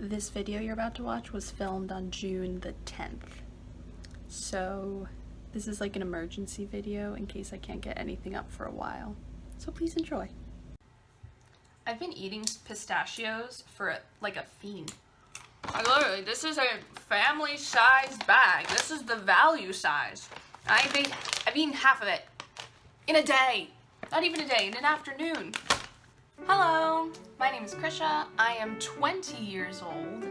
This video you're about to watch was filmed on June the 10th. So this is like an emergency video in case I can't get anything up for a while. So please enjoy. I've been eating pistachios for like a fiend. This is a family size bag. This is the value size. I've eaten half of it in a day. Not even a day, in an afternoon. Hello, my name is Krisha. I am 20 years old,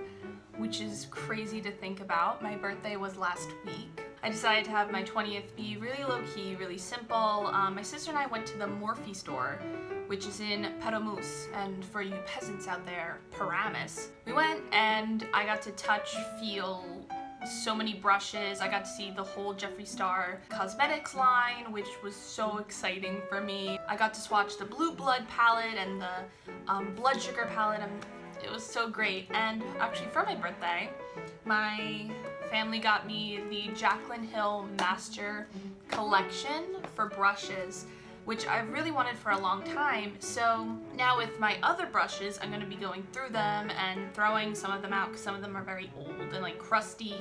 which is crazy to think about. My birthday was last week. I decided to have my 20th be really low-key, really simple. My sister and I went to the Morphe store, which is in Paramus, and for you peasants out there, Paramus. We went and I got to touch, feel so many brushes. I got to see the whole Jeffree Star cosmetics line, which was so exciting for me. I got to swatch the Blue Blood palette and the Blood Sugar palette, and it was so great. And actually for my birthday, my family got me the Jaclyn Master Collection for brushes, which I've really wanted for a long time. So now with my other brushes, I'm gonna be going through them and throwing some of them out because some of them are very old and like crusty,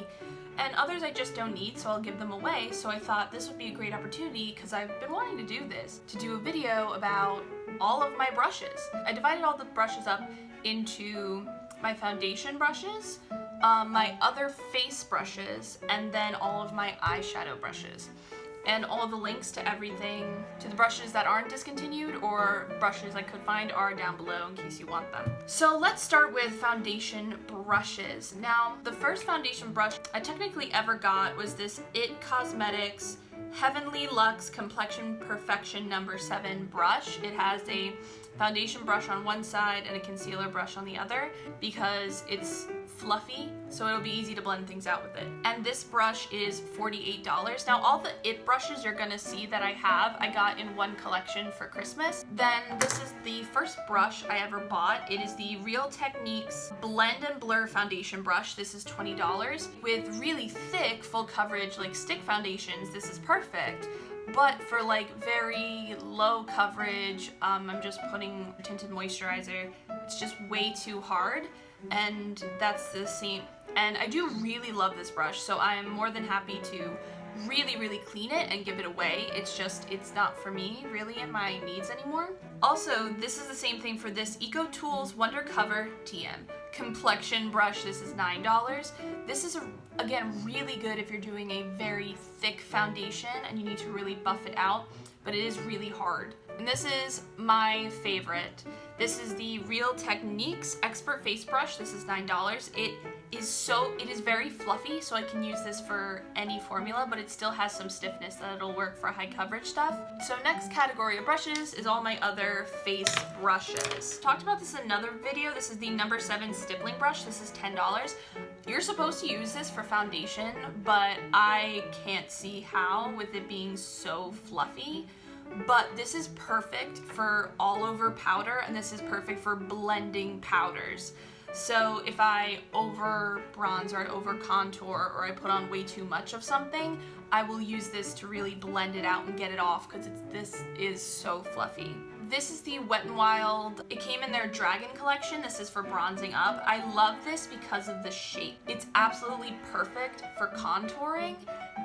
and others I just don't need, so I'll give them away. So I thought this would be a great opportunity, because I've been wanting to do this, to do a video about all of my brushes. I divided all the brushes up into my foundation brushes, my other face brushes, and then all of my eyeshadow brushes. And all the links to everything, to the brushes that aren't discontinued or brushes I could find, are down below in case you want them. So let's start with foundation brushes. Now, the first foundation brush I technically ever got was this It Cosmetics Heavenly Luxe Complexion Perfection No. 7 brush. It has a foundation brush on one side and a concealer brush on the other because it's fluffy, so it'll be easy to blend things out with it. And this brush is $48. Now all the It brushes you're gonna see that I have, I got in one collection for Christmas. Then this is the first brush I ever bought. It is the Real Techniques Blend and Blur Foundation Brush. This is $20. With really thick, full coverage, like stick foundations, this is perfect. But for like very low coverage, I'm just putting tinted moisturizer, it's just way too hard, and that's the same. And I do really love this brush, so I'm more than happy to really clean it and give it away. It's just, it's not for me really and my needs anymore. Also, this is the same thing for this EcoTools Wonder Cover TM Complexion brush. This is $9. This is, again, really good if you're doing a very thick foundation and you need to really buff it out, but it is really hard. And this is my favorite. This is the Real Techniques Expert Face Brush. This is $9. It is very fluffy, so I can use this for any formula, but it still has some stiffness that it'll work for high coverage stuff. So next category of brushes is all my other face brushes. Talked about this in another video. This is the No. 7 Stippling Brush. This is $10. You're supposed to use this for foundation, but I can't see how with it being so fluffy. But this is perfect for all over powder, and this is perfect for blending powders. So if I over bronze or I over contour or I put on way too much of something, I will use this to really blend it out and get it off, because this is so fluffy. This is the Wet n Wild. It came in their Dragon collection. This is for bronzing up. I love this because of the shape. It's absolutely perfect for contouring,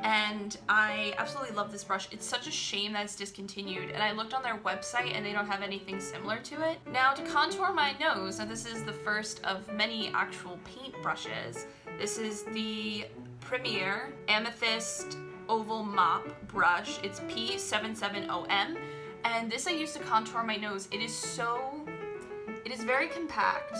and I absolutely love this brush. It's such a shame that it's discontinued, and I looked on their website and they don't have anything similar to it. Now to contour my nose, now this is the first of many actual paint brushes. This is the Premier Amethyst Oval Mop Brush. It's P770M. And this I use to contour my nose. It is very compact,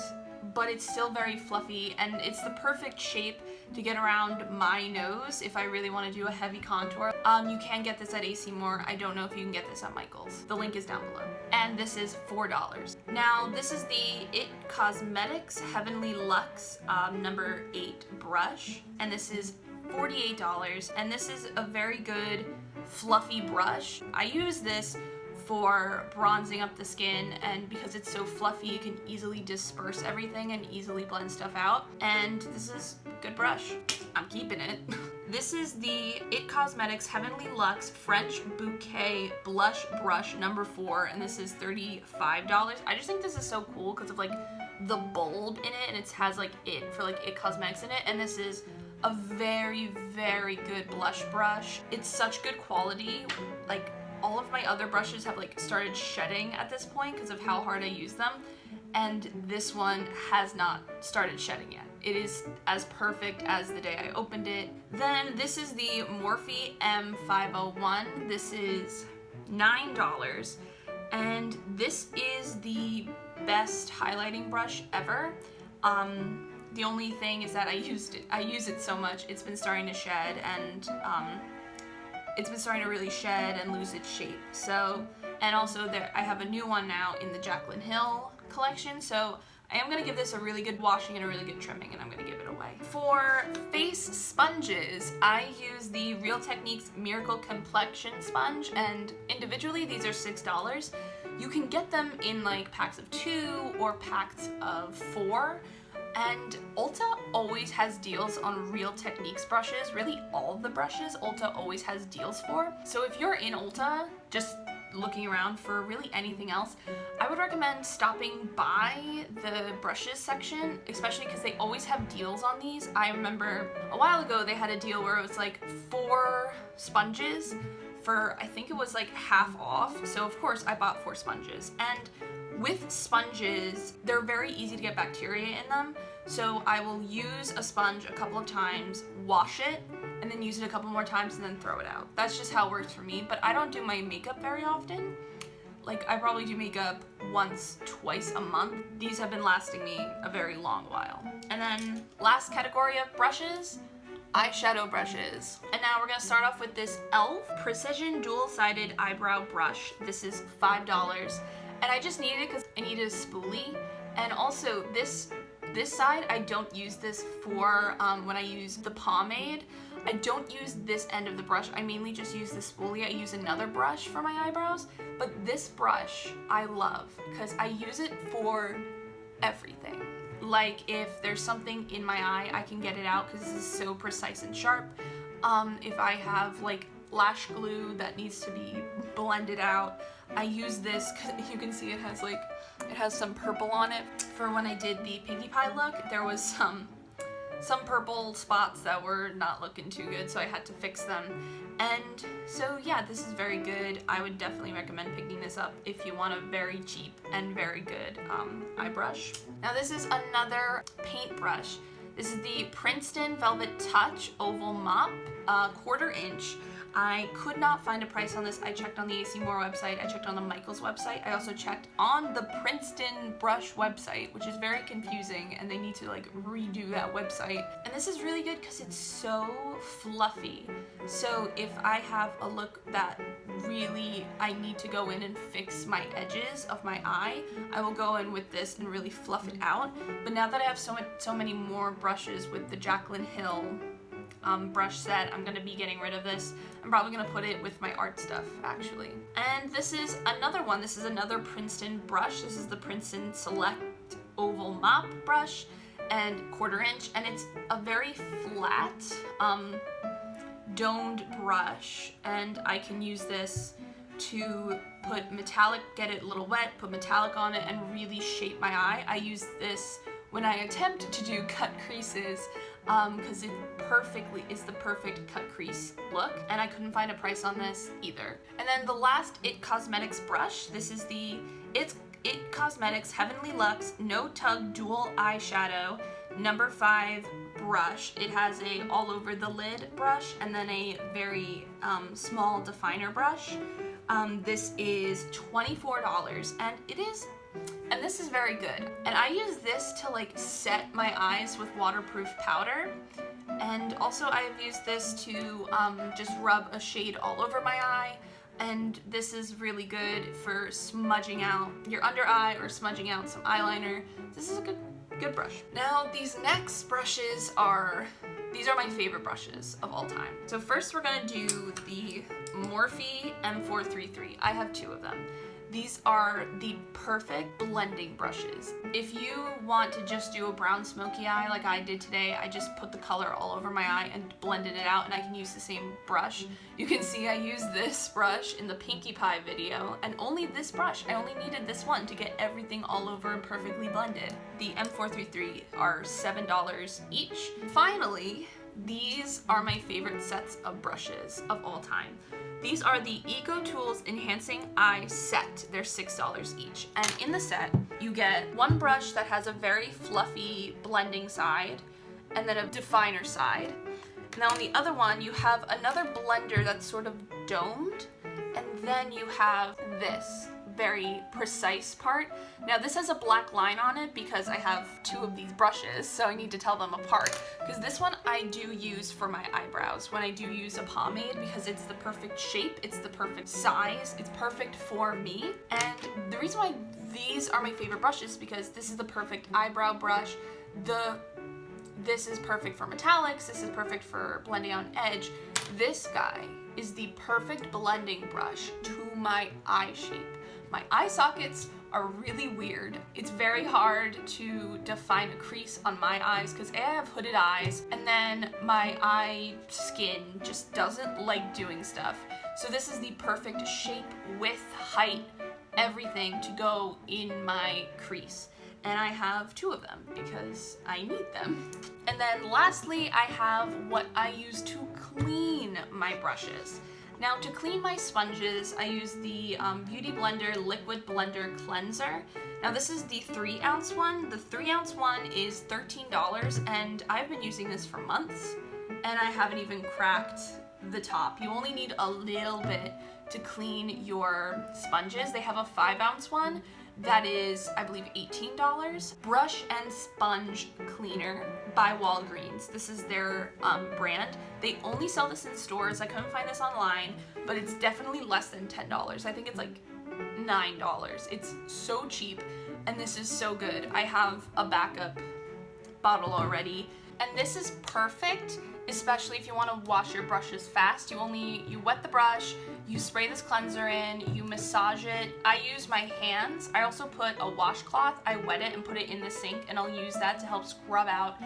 but it's still very fluffy, and it's the perfect shape to get around my nose if I really want to do a heavy contour. You can get this at AC Moore. I don't know if you can get this at Michael's. The link is down below. And this is $4. Now this is the It Cosmetics Heavenly Luxe No. 8 brush, and this is $48, and this is a very good fluffy brush. I use this for bronzing up the skin, and because it's so fluffy you can easily disperse everything and easily blend stuff out, and this is a good brush. I'm keeping it. This is the It Cosmetics Heavenly Luxe French Bouquet Blush Brush No. 4, and this is $35. I just think this is so cool because of like the bulb in it, and it has like it for like It Cosmetics in it, and this is a very, very good blush brush. It's such good quality. Like, all of my other brushes have like started shedding at this point because of how hard I use them, and this one has not started shedding yet. It is as perfect as the day I opened it. Then this is the Morphe M501. This is $9, and this is the best highlighting brush ever. The only thing is that I use it so much, it's been starting to shed, and it's been starting to really shed and lose its shape. So, and also I have a new one now in the Jaclyn Hill collection, so I am gonna give this a really good washing and a really good trimming, and I'm gonna give it away. For face sponges, I use the Real Techniques Miracle Complexion sponge, and individually these are $6. You can get them in like packs of 2 or packs of 4. And Ulta always has deals on Real Techniques brushes. Really all the brushes Ulta always has deals for. So if you're in Ulta just looking around for really anything else, I would recommend stopping by the brushes section, especially because they always have deals on these. I remember a while ago they had a deal where it was like 4 sponges for, I think it was like half off. So of course I bought 4 sponges. And with sponges, they're very easy to get bacteria in them, so I will use a sponge a couple of times, wash it, and then use it a couple more times and then throw it out. That's just how it works for me, but I don't do my makeup very often. Like, I probably do makeup once, twice a month. These have been lasting me a very long while. And then last category of brushes, eyeshadow brushes. And now we're gonna start off with this e.l.f. Precision Dual-Sided Eyebrow Brush. This is $5. And I just needed it because I needed a spoolie. And also this side, I don't use this for when I use the pomade. I don't use this end of the brush. I mainly just use the spoolie. I use another brush for my eyebrows. But this brush I love because I use it for everything. Like if there's something in my eye, I can get it out because this is so precise and sharp. If I have like lash glue that needs to be blended out, I use this because you can see it has some purple on it. For when I did the Pinkie Pie look, there was some purple spots that were not looking too good, so I had to fix them. And so yeah, this is very good. I would definitely recommend picking this up if you want a very cheap and very good eye brush. Now this is another paint brush. This is the Princeton Velvet Touch Oval Mop, 1/4 inch. I could not find a price on this. I checked on the AC Moore website, I checked on the Michaels website, I also checked on the Princeton brush website, which is very confusing, and they need to like redo that website. And this is really good because it's so fluffy. So if I have a look that really I need to go in and fix my edges of my eye, I will go in with this and really fluff it out. But now that I have so many more brushes with the Jaclyn Hill brush set, I'm gonna be getting rid of this. I'm probably gonna put it with my art stuff, actually. And this is another one. This is another Princeton brush. This is the Princeton Select Oval Mop brush, and 1/4 inch, and it's a very flat, domed brush, and I can use this to put metallic, get it a little wet, put metallic on it, and really shape my eye. I use this when I attempt to do cut creases, because it perfectly is the perfect cut crease look, and I couldn't find a price on this either. And then the last It Cosmetics brush, this is the It Cosmetics Heavenly Luxe No-Tug Dual Eyeshadow number 5 brush. It has a all over the lid brush and then a very small definer brush. This is $24, and this is very good. And I use this to like set my eyes with waterproof powder. And also I have used this to just rub a shade all over my eye. And this is really good for smudging out your under eye or smudging out some eyeliner. This is a good brush. Now these next brushes these are my favorite brushes of all time. So first we're gonna do the Morphe M433. I have 2 of them. These are the perfect blending brushes. If you want to just do a brown smoky eye like I did today, I just put the color all over my eye and blended it out, and I can use the same brush. You can see I used this brush in the Pinkie Pie video, and only this brush. I only needed this one to get everything all over and perfectly blended. The M433 are $7 each. Finally, these are my favorite sets of brushes of all time. These are the EcoTools Enhancing Eye Set. They're $6 each. And in the set, you get one brush that has a very fluffy blending side, and then a definer side. Now on the other one, you have another blender that's sort of domed, and then you have this very precise part. Now this has a black line on it because I have two of these brushes, so I need to tell them apart. Because this one I do use for my eyebrows when I do use a pomade, because it's the perfect shape, it's the perfect size, it's perfect for me. And the reason why these are my favorite brushes is because this is the perfect eyebrow brush. This is perfect for metallics, this is perfect for blending out an edge. This guy is the perfect blending brush to my eye shape. My eye sockets are really weird. It's very hard to define a crease on my eyes because A, I have hooded eyes, and then my eye skin just doesn't like doing stuff. So this is the perfect shape, width, height, everything to go in my crease. And I have two of them because I need them. And then lastly, I have what I use to clean my brushes. Now to clean my sponges, I use the Beauty Blender Liquid Blender Cleanser. Now this is the 3-ounce one. The 3-ounce one is $13, and I've been using this for months, and I haven't even cracked the top. You only need a little bit to clean your sponges. They have a 5-ounce one that is, I believe, $18. Brush and Sponge Cleaner by Walgreens. This is their brand. They only sell this in stores. I couldn't find this online, but it's definitely less than $10. I think it's like $9. It's so cheap, and this is so good. I have a backup bottle already, and this is perfect, especially if you want to wash your brushes fast. You wet the brush, you spray this cleanser in, you massage it. I use my hands. I also put a washcloth, I wet it and put it in the sink, and I'll use that to help scrub out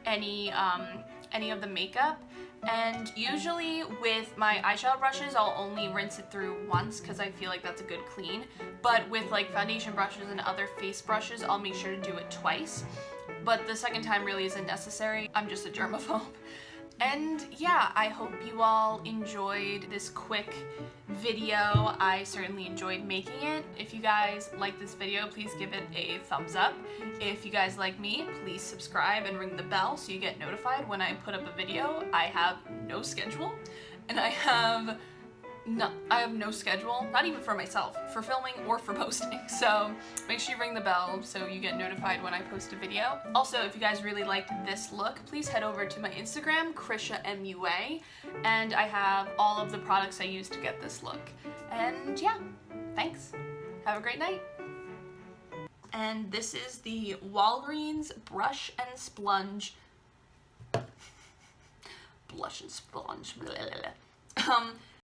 any of the makeup. And usually with my eyeshadow brushes, I'll only rinse it through once because I feel like that's a good clean. But with like foundation brushes and other face brushes, I'll make sure to do it twice. But the second time really isn't necessary. I'm just a germaphobe. And yeah, I hope you all enjoyed this quick video. I certainly enjoyed making it. If you guys like this video, please give it a thumbs up. If you guys like me, please subscribe and ring the bell so you get notified when I put up a video. I have no schedule, and I have no schedule, not even for myself, for filming or for posting. So make sure you ring the bell so you get notified when I post a video. Also, if you guys really liked this look, please head over to my Instagram, KrishaMUA, and I have all of the products I use to get this look. And yeah, thanks. Have a great night. And this is the Walgreens Brush and Sponge. Blush and Sponge.